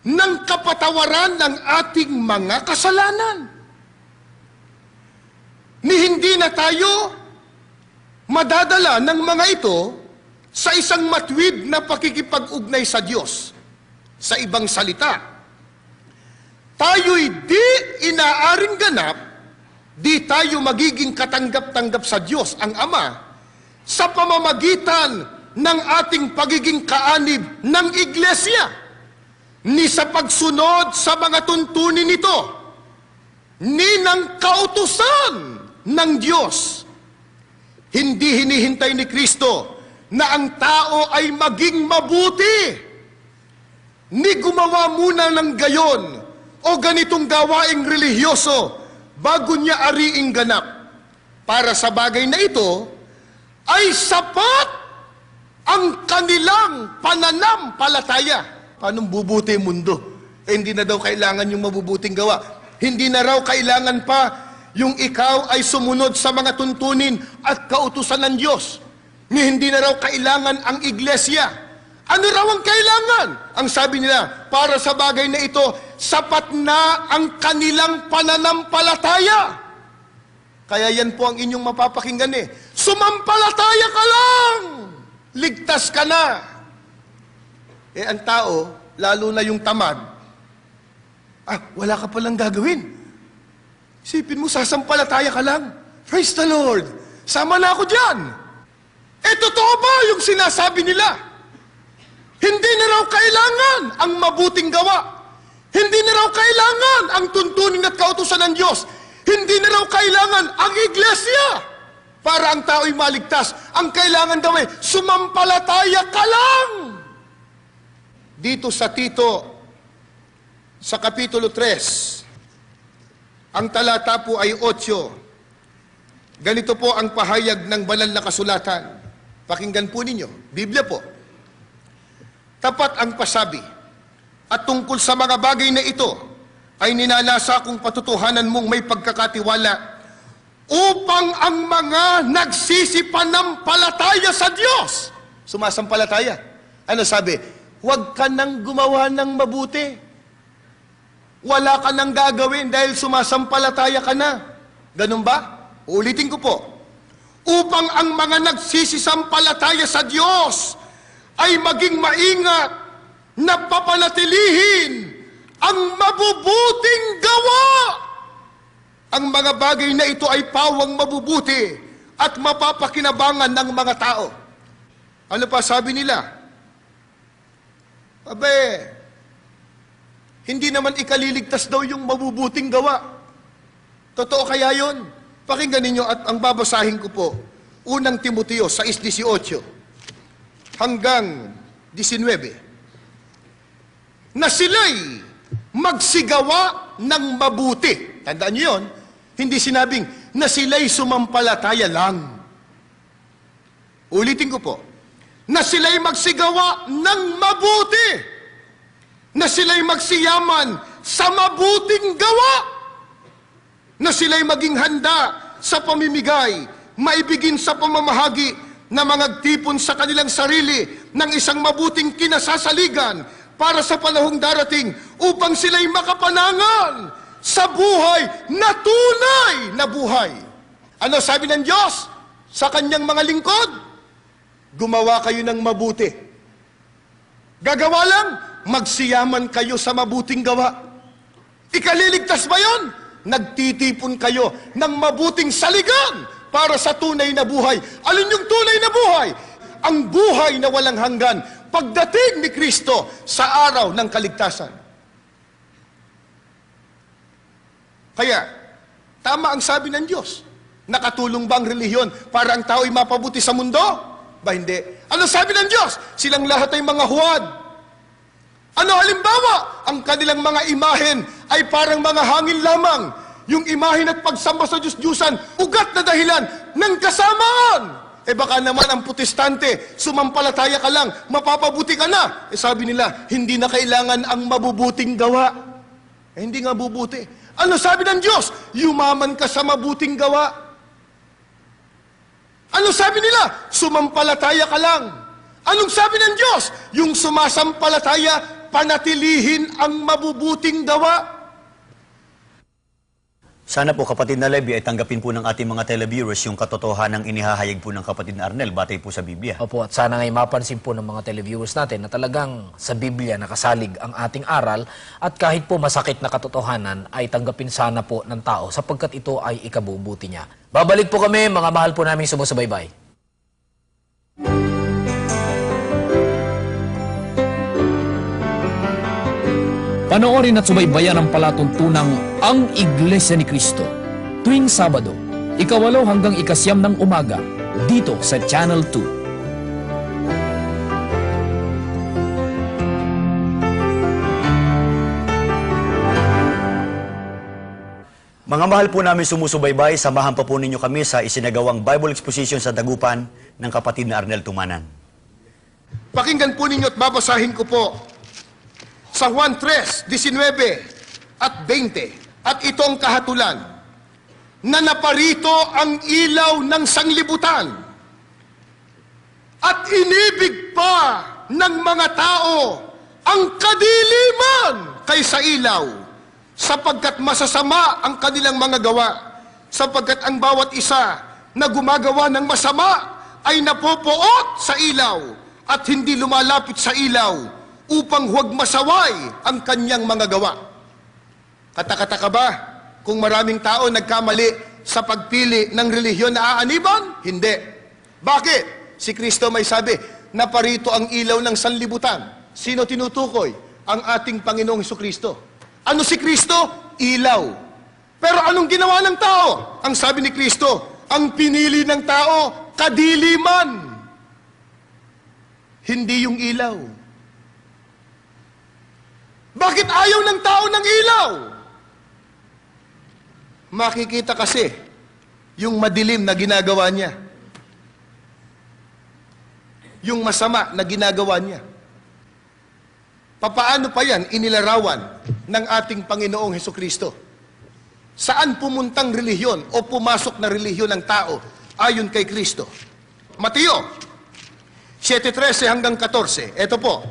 S6: ng kapatawaran ng ating mga kasalanan. Ni hindi na tayo madadala ng mga ito sa isang matwid na pakikipag-ugnay sa Diyos. Sa ibang salita, tayo'y di inaaring ganap, di tayo magiging katanggap-tanggap sa Diyos, ang Ama, sa pamamagitan ng ating pagiging kaanib ng Iglesia, ni sa pagsunod sa mga tuntunin nito, ni ng kautusan ng Diyos. Hindi hinihintay ni Kristo na ang tao ay maging mabuti, ni gumawa muna ng gayon o ganitong gawaing relihiyoso bago niya ariing ganap. Para sa bagay na ito, ay sapat ang kanilang pananampalataya. Paanong bubuti ang mundo? Hindi na daw kailangan yung mabubuting gawa. Hindi na raw kailangan pa yung ikaw ay sumunod sa mga tuntunin at kautusan ng Diyos. Hindi na raw kailangan ang iglesia. Ano raw ang kailangan? Ang sabi nila, para sa bagay na ito, sapat na ang kanilang pananampalataya. Kaya yan po ang inyong mapapakinggan Sumampalataya ka lang! Ligtas ka na! Ang tao, lalo na yung tamad, wala ka palang gagawin. Isipin mo, sasampalataya ka lang. Praise the Lord! Sama na ako dyan! Totoo ba yung sinasabi nila? Hindi na raw kailangan ang mabuting gawa. Hindi na raw kailangan ang tuntunin at kautusan ng Diyos. Hindi na raw kailangan ang iglesia para ang tao'y maligtas. Ang kailangan daw sumampalataya ka lang. Dito sa Tito, sa Kapitulo 3, Ang talata po ay 8. Ganito po ang pahayag ng banal na kasulatan. Pakinggan po ninyo, Biblia po. Tapat ang pasabi, at tungkol sa mga bagay na ito, ay ninalasa kong patutuhanan mong may pagkakatiwala upang ang mga nagsisipanampalataya sa Diyos. Sumasampalataya. Ano sabi? Huwag ka nang gumawa ng mabuti. Wala ka nang gagawin dahil sumasampalataya ka na. Ganun ba? Ulitin ko po. Upang ang mga nagsisisampalataya sa Diyos ay maging maingat na papanatilihin ang mabubuting gawa. Ang mga bagay na ito ay pawang mabubuti at mapapakinabangan ng mga tao. Ano pa sabi nila? Abe, hindi naman ikaliligtas daw yung mabubuting gawa. Totoo kaya yon? Pakinggan ninyo at ang babasahin ko po. Unang Timoteo 6:18 hanggang 19. Na sila'y magsigawa ng mabuti. Tandaan nyo yun? Hindi sinabing na sila'y sumampalataya lang. Ulitin ko po. Na sila'y magsigawa ng mabuti. Na sila'y magsiyaman sa mabuting gawa. Na sila'y maging handa sa pamimigay, maibigin sa pamamahagi na magtipon sa kanilang sarili ng isang mabuting kinasasaligan para sa panahong darating upang sila'y makapanangan sa buhay na tunay na buhay. Ano sabi ng Diyos sa kanyang mga lingkod? Gumawa kayo ng mabuti. Gagawa lang, magsiyaman kayo sa mabuting gawa. Ikaliligtas ba yun? Nagtitipon kayo ng mabuting saligan para sa tunay na buhay. Alin yung tunay na buhay? Ang buhay na walang hanggan pagdating ni Kristo sa araw ng kaligtasan. Kaya, tama ang sabi ng Diyos. Nakatulong ba ang relihiyon para ang tao ay mapabuti sa mundo? Ba hindi? Ano sabi ng Diyos? Silang lahat ay mga huwad. Ano halimbawa? Ang kanilang mga imahen ay parang mga hangin lamang. Yung imahen at pagsamba sa Diyos-Diyusan, ugat na dahilan ng kasamaan. Baka naman ang protestante, sumampalataya ka lang, mapapabuti ka na. Sabi nila, hindi na kailangan ang mabubuting gawa. Hindi nga bubuti. Ano sabi ng Diyos? Yumaman ka sa mabuting gawa. Ano sabi nila? Sumampalataya ka lang. Anong sabi ng Diyos? Yung sumasampalataya, panatilihin ang mabubuting gawa.
S3: Sana po kapatid na Levi ay tanggapin po ng ating mga televiewers yung katotohanan ng inihahayag po ng kapatid na Arnel batay po sa Biblia.
S1: Opo, at sana ngay mapansin po ng mga televiewers natin na talagang sa Biblia nakasalig ang ating aral at kahit po masakit na katotohanan ay tanggapin sana po ng tao sapagkat ito ay ikabubuti niya. Babalik po kami, mga mahal po namin sumusubaybay.
S8: Panoorin at subaybayan ang palatuntunang Ang Iglesia ni Cristo tuwing Sabado, 8 hanggang 9 ng umaga, dito sa Channel 2.
S3: Mga mahal po namin sumusubaybay, samahan pa po ninyo kami sa isinagawang Bible Exposition sa Dagupan ng kapatid na Arnel Tumanan.
S6: Pakinggan po ninyo at babasahin ko po sa Juan 3:19 at 20. At ito ang kahatulan, na naparito ang ilaw ng sanglibutan at inibig pa ng mga tao ang kadiliman kaysa ilaw, sapagkat masasama ang kanilang mga gawa, sapagkat ang bawat isa na gumagawa ng masama ay napopoot sa ilaw at hindi lumalapit sa ilaw upang huwag masaway ang kanyang mga gawa. Katakataka ba kung maraming tao nagkamali sa pagpili ng relihiyon na aaniban? Hindi. Bakit? Si Kristo may sabi, naparito ang ilaw ng sanlibutan. Sino tinutukoy? Ang ating Panginoong Hesukristo. Ano si Kristo? Ilaw. Pero anong ginawa ng tao? Ang sabi ni Kristo, ang pinili ng tao, kadiliman. Hindi yung ilaw. Bakit ayaw ng tao ng ilaw? makikita kasi yung madilim na ginagawa niya. Yung masama na ginagawa niya. Papaano pa yan inilarawan ng ating Panginoong Hesukristo? Saan pumuntang relihiyon o pumasok na relihiyon ng tao ayon kay Kristo? Mateo 7:13 hanggang 14. Ito po.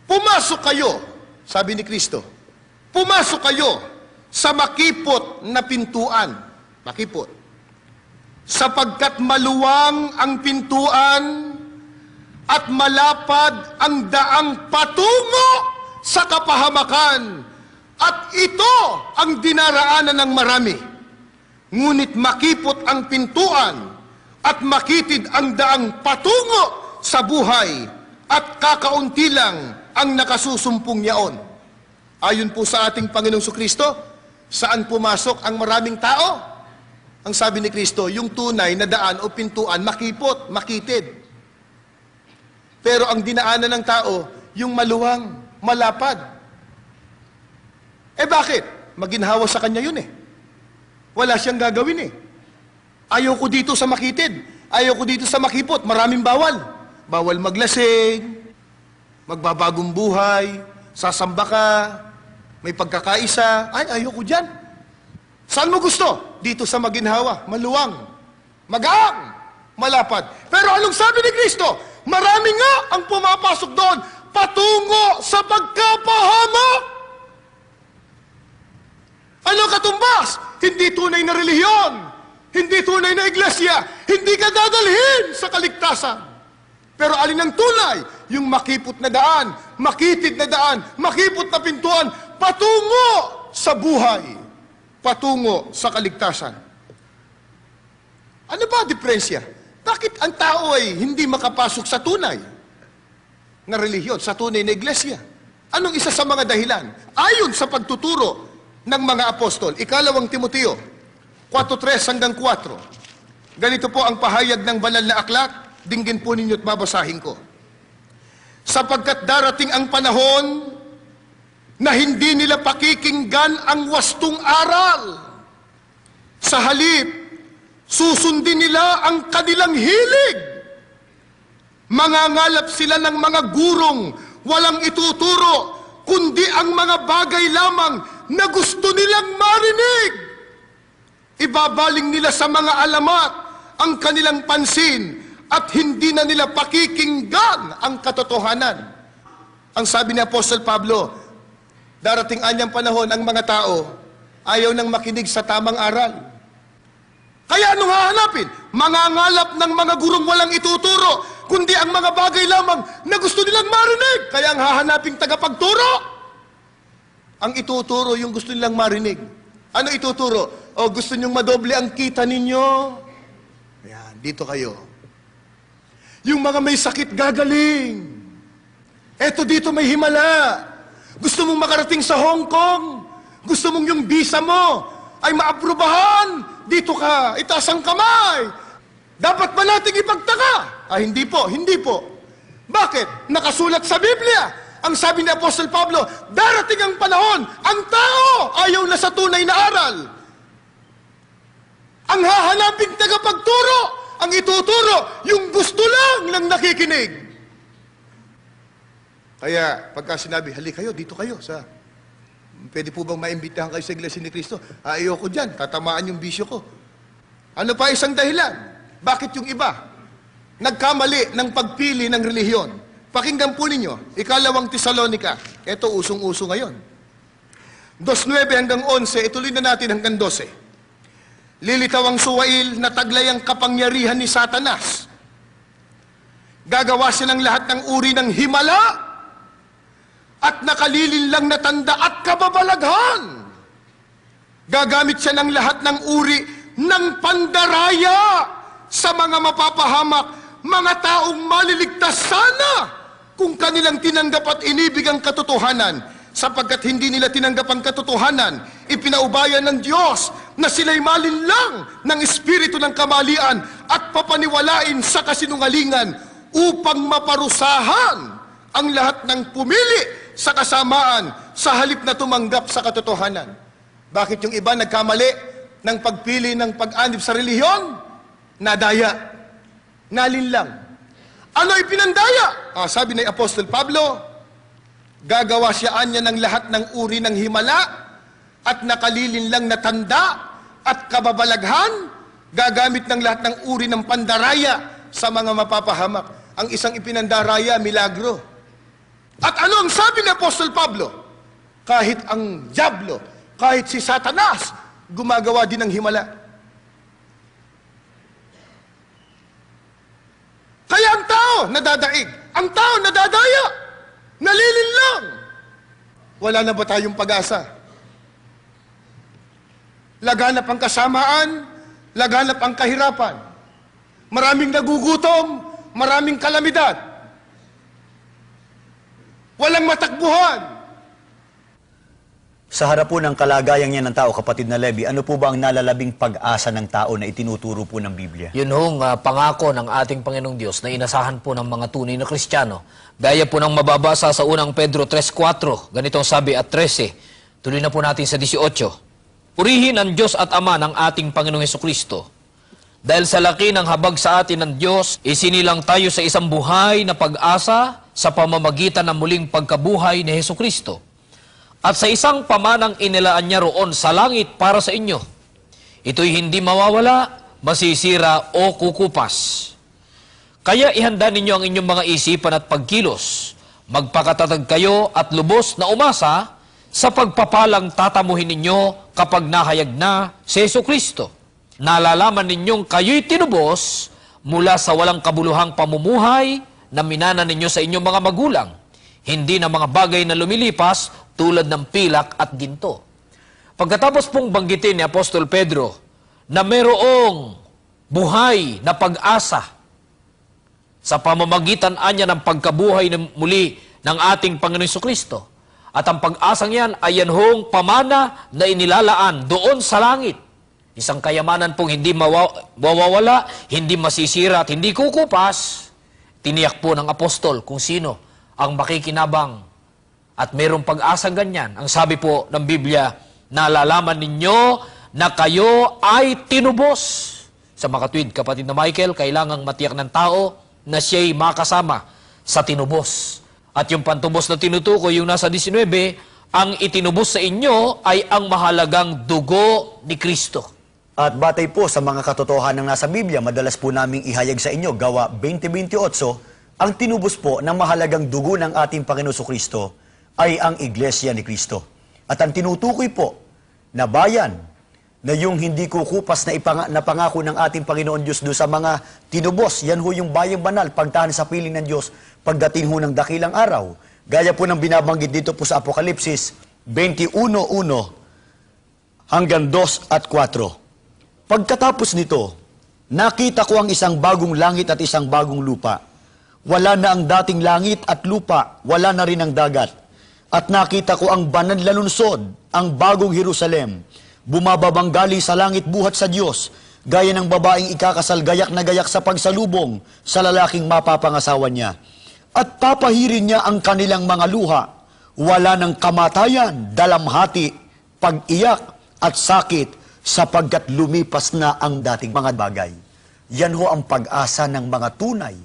S6: Pumasok kayo, sabi ni Kristo. Pumasok kayo sa makipot na pintuan. Makipot. Sapagkat maluwang ang pintuan at malapad ang daang patungo sa kapahamakan. At ito ang dinaraanan ng marami. Ngunit makipot ang pintuan at makitid ang daang patungo sa buhay at kakaunti lang ang nakasusumpong yaon. Ayon po sa ating Panginoong Kristo, saan pumasok ang maraming tao? Ang sabi ni Kristo, yung tunay na daan o pintuan, makipot, makitid. Pero ang dinaanan ng tao, yung maluwang, malapad. Bakit? Maginhawa sa kanya yun Wala siyang gagawin Ayoko dito sa makitid. Ayoko dito sa makipot. Maraming bawal. Bawal maglasing, magbabagong buhay, sasamba ka, may pagkakaisa. Ayoko dyan. Saan mo gusto? Dito sa maginhawa, maluwang, magaang, malapad. Pero anong sabi ni Kristo? Marami nga ang pumapasok doon patungo sa pagkapahamak. Ano katumbas? Hindi tunay na relihiyon, hindi tunay na iglesia, hindi ka dadalhin sa kaligtasan. Pero alin ang tunay? Yung makipot na daan, makitid na daan, makipot na pintuan, patungo sa buhay, patungo sa kaligtasan. Ano ba diferensya? Bakit ang tao ay hindi makapasok sa tunay na relihiyon, sa tunay na iglesia? Anong isa sa mga dahilan? Ayon sa pagtuturo ng mga apostol, ikalawang Timoteo 4:3 hanggang 4. Ganito po ang pahayag ng banal na aklat, dinggin po ninyo at babasahin ko. Sapagkat darating ang panahon na hindi nila pakikinggan ang wastong aral. Sa halip, susundin nila ang kanilang hilig. Mangangalap sila ng mga gurong walang ituturo, kundi ang mga bagay lamang na gusto nilang marinig. Ibabaling nila sa mga alamat ang kanilang pansin at hindi na nila pakikinggan ang katotohanan. Ang sabi ni Apostol Pablo, darating anyang panahon ang mga tao ayaw nang makinig sa tamang aral. Kaya anong hahanapin? Mangangalap ng mga gurong walang ituturo, kundi ang mga bagay lamang na gusto nilang marinig. Kaya ang hahanaping tagapagturo, ang ituturo yung gusto nilang marinig. Ano ituturo? O gusto nyong madoble ang kita ninyo? Ayan, dito kayo. Yung mga may sakit gagaling. Eto dito may himala. Gusto mong makarating sa Hong Kong? Gusto mong yung visa mo ay maaprubahan? Dito ka, itaas ang kamay. Dapat ba nating ipagtaka? Hindi po, hindi po. Bakit? Nakasulat sa Biblia. Ang sabi ni Apostol Pablo, darating ang panahon, ang tao ayaw na sa tunay na aral. Ang hahanaping tagapagturo, ang ituturo, yung gusto lang ng nakikinig. Kaya, pagka sinabi, hali kayo, dito kayo, pwede po bang maimbitahan kayo sa Iglesia ni Cristo? Ayoko dyan, tatamaan yung bisyo ko. Ano pa isang dahilan? Bakit yung iba nagkamali ng pagpili ng relihiyon? Pakinggan po ninyo, ikalawang Tesalonica, ito usong-uso ngayon. 2:9 hanggang 11, ituloy na natin hanggang 12. Lilitaw ang suwail na taglay ang kapangyarihan ni Satanas. Gagawa siya ng lahat ng uri ng himala at nakalilinlang na tanda at kababalaghan. Gagamit siya ng lahat ng uri ng pandaraya sa mga mapapahamak, mga taong maliligtas sana kung kanilang tinanggap at inibig ang katotohanan. Sapagkat hindi nila tinanggap ang katotohanan, ipinaubayan ng Diyos na sila'y malinlang ng espiritu ng kamalian at papaniwalain sa kasinungalingan upang maparusahan ang lahat ng pumili sa kasamaan sa halip na tumanggap sa katotohanan. Bakit yung iba nagkamali? ng pagpili ng pag-anib sa relihiyon? Nadaya. Nalinlang. Ano ipinandaya? Sabi ni Apostol Pablo, gagawa siya anya ng lahat ng uri ng himala at nakalilinlang na tanda at kababalaghan, gagamit ng lahat ng uri ng pandaraya sa mga mapapahamak. Ang isang ipinandaraya, milagro. At ano ang sabi ni Apostol Pablo? Kahit ang diablo, kahit si Satanas, gumagawa din ng himala. Kaya ang tao nadadaig, ang tao nadadaya, nalilinlang. Wala na ba tayong pag-asa? Laganap ang kasamaan, laganap ang kahirapan. Maraming nagugutom, maraming kalamidad. Walang matakbuhan.
S3: Sa harap po ng kalagayang yan ng tao, kapatid na Levi, ano po ba ang nalalabing pag-asa ng tao na itinuturo po ng Biblia?
S1: Yun hong pangako ng ating Panginoong Diyos na inasahan po ng mga tunay na Kristiyano. Gaya po ng mababasa sa unang Pedro 3:4, ganitong sabi at 13. Tuloy na po natin sa 18. Purihin ang Diyos at Ama ng ating Panginoong Hesukristo. Dahil sa laki ng habag sa atin ng Diyos, isinilang tayo sa isang buhay na pag-asa sa pamamagitan ng muling pagkabuhay ni Hesukristo. At sa isang pamanang inilaan niya roon sa langit para sa inyo. Ito'y hindi mawawala, masisira o kukupas. Kaya ihanda ninyo ang inyong mga isipan at pagkilos. Magpakatatag kayo at lubos na umasa sa pagpapalang tatamuhin ninyo kapag nahayag na si Jesucristo. Nalalaman ninyong kayo'y tinubos mula sa walang kabuluhang pamumuhay na minana ninyo sa inyong mga magulang. Hindi na mga bagay na lumilipas tulad ng pilak at ginto. Pagkatapos pong banggitin ni Apostol Pedro na mayroong buhay na pag-asa sa pamamagitan anya ng pagkabuhay na muli ng ating Panginoon Jesucristo. At ang pag-asang yan ay yan hong pamana na inilalaan doon sa langit. Isang kayamanan pong hindi mawawala, hindi masisira at hindi kukupas. Tiniyak po ng apostol kung sino ang makikinabang at mayroong pag-asang ganyan. Ang sabi po ng Biblia, nalalaman ninyo na kayo ay tinubos. Sa makatwid, kapatid na Michael, kailangang matiyak ng tao na siya'y makasama sa tinubos. At yung pantubos na tinutukoy, yung nasa 19, ang itinubos sa inyo ay ang mahalagang dugo ni Kristo.
S3: At batay po sa mga katotohanan ng nasa Biblia, madalas po naming ihayag sa inyo, Gawa 20:28, ang tinubos po ng mahalagang dugo ng ating Panginoon Kristo ay ang Iglesia ni Kristo. At ang tinutukoy po na bayan na yung hindi kukupas na pangako ng ating Panginoon Diyos doon sa mga tinubos, yan ho yung bayang banal, pagtahan sa piling ng Diyos, pagdating ho ng dakilang araw. Gaya po ng binabanggit dito po sa Apokalipsis 21:1 hanggang 2 at 4. Pagkatapos nito, nakita ko ang isang bagong langit at isang bagong lupa. Wala na ang dating langit at lupa, wala na rin ang dagat. At nakita ko ang banal na lungsod, ang bagong Jerusalem, bumababang galing sa langit buhat sa Diyos, gaya ng babaeng ikakasal gayak na gayak sa pagsalubong sa lalaking mapapangasawa niya. At papahirin niya ang kanilang mga luha, wala ng kamatayan, dalamhati, pag-iyak at sakit, sapagkat lumipas na ang dating mga bagay. Yan ho ang pag-asa ng mga tunay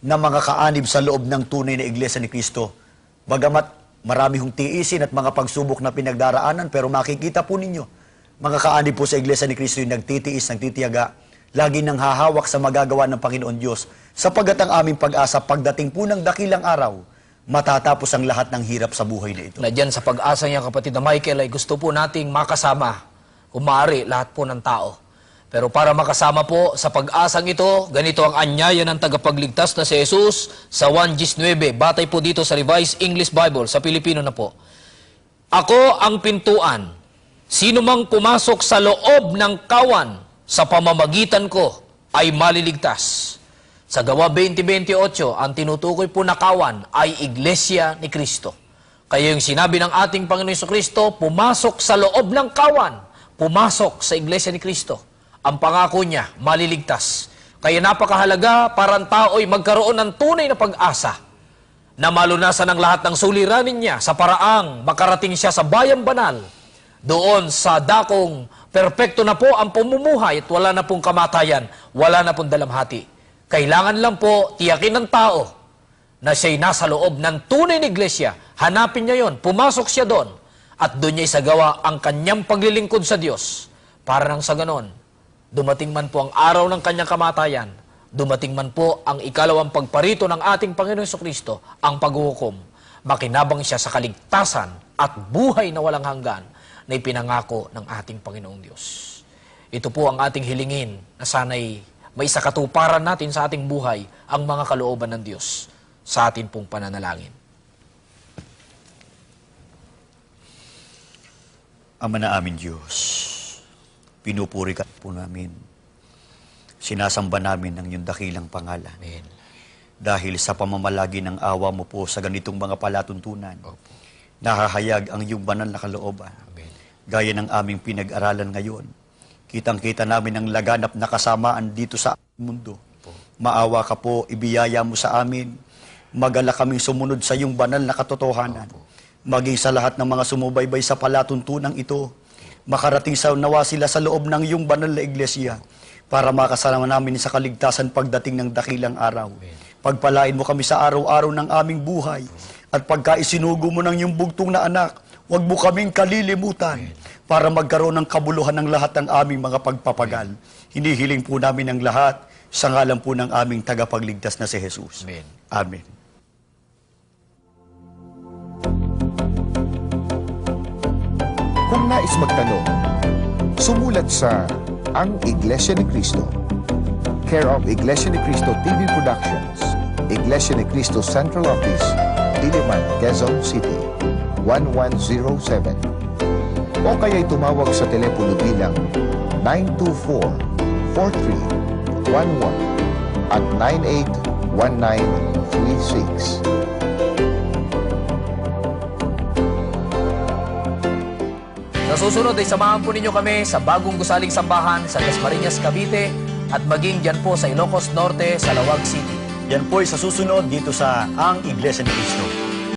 S3: na mga kaanib sa loob ng tunay na Iglesia ni Kristo. Bagamat marami hong tiisin at mga pagsubok na pinagdaraanan, pero makikita po ninyo, mga kaanib po sa Iglesia ni Kristo yung nagtitiis, nagtitiyaga, lagi nang hahawak sa magagawa ng Panginoon Diyos, sapagat ang aming pag-asa pagdating po ng dakilang araw, matatapos ang lahat ng hirap sa buhay na ito.
S1: Na dyan sa pag-asa niya, kapatid na Michael, ay gusto po nating makasama, umari lahat po ng tao. Pero para makasama po sa pag-asang ito, ganito ang anyaya ng tagapagligtas na si Jesus sa 1:19. Batay po dito sa Revised English Bible, sa Pilipino na po. Ako ang pintuan. Sino mang pumasok sa loob ng kawan sa pamamagitan ko ay maliligtas. Sa Gawa 20:28, ang tinutukoy po na kawan ay Iglesia ni Kristo. Kaya yung sinabi ng ating Panginoon Jesucristo, pumasok sa loob ng kawan, pumasok sa Iglesia ni Kristo. Ang pangako niya, maliligtas. Kaya napakahalaga para ang tao ay magkaroon ng tunay na pag-asa na malunasan ang lahat ng suliranin niya sa paraang makarating siya sa bayang banal, doon sa dakong Perpekto na po ang pamumuhay at wala na pong kamatayan, wala na pong dalamhati. Kailangan lang po tiyakin ng tao na siya'y nasa loob ng tunay na iglesia. Hanapin niya yon, pumasok siya doon, at doon niya isagawa ang kanyang paglilingkod sa Diyos. Para nang sa ganon, dumating man po ang araw ng kanyang kamatayan, dumating man po ang ikalawang pagparito ng ating Panginoon Jesucristo, ang paghuhukom, makinabang siya sa kaligtasan at buhay na walang hanggan na ipinangako ng ating Panginoong Diyos. Ito po ang ating hilingin na sana'y may sakatuparan natin sa ating buhay ang mga kalooban ng Diyos sa atin pong pananalangin.
S3: Ama na aming Diyos, pinupuri ka po namin. Sinasamba namin ang iyong dakilang pangalan.
S1: Amen.
S3: Dahil sa pamamalagi ng awa mo po sa ganitong mga palatuntunan, nahahayag ang iyong banal na kalooban.
S1: Amen.
S3: Gaya ng aming pinag-aralan ngayon, kitang-kita namin ang laganap na kasamaan dito sa mundo. Maawa ka po, ibiyaya mo sa amin, magala kaming sumunod sa iyong banal na katotohanan. Maging sa lahat ng mga sumubaybay sa palatuntunang ito, makarating sa nawa sila sa loob ng iyong banal na iglesia, para makasama namin sa kaligtasan pagdating ng dakilang araw. Pagpalain mo kami sa araw-araw ng aming buhay, at pagka isinugo mo ng iyong bugtong na anak, huwag mo kaming kalilimutan, para magkaroon ng kabuluhan ng lahat ng aming mga pagpapagal. Hinihiling po namin ang lahat sa ngalan po ng aming tagapagligtas na si Jesus.
S1: Amen.
S3: Amen.
S2: Kung nais magtanong, sumulat sa Ang Iglesia ni Cristo, care of Iglesia ni Cristo TV Productions, Iglesia ni Cristo Central Office, Diliman, Quezon City, 1107. O kaya'y tumawag sa telepono bilang 924-4311 at 981936.
S1: Sa susunod ay samahan po ninyo kami sa bagong gusaling sambahan sa Dasmariñas, Cavite at maging dyan po sa Ilocos Norte, sa Lawag City.
S3: Yan po ay sa susunod dito sa Ang Iglesia ni Cristo.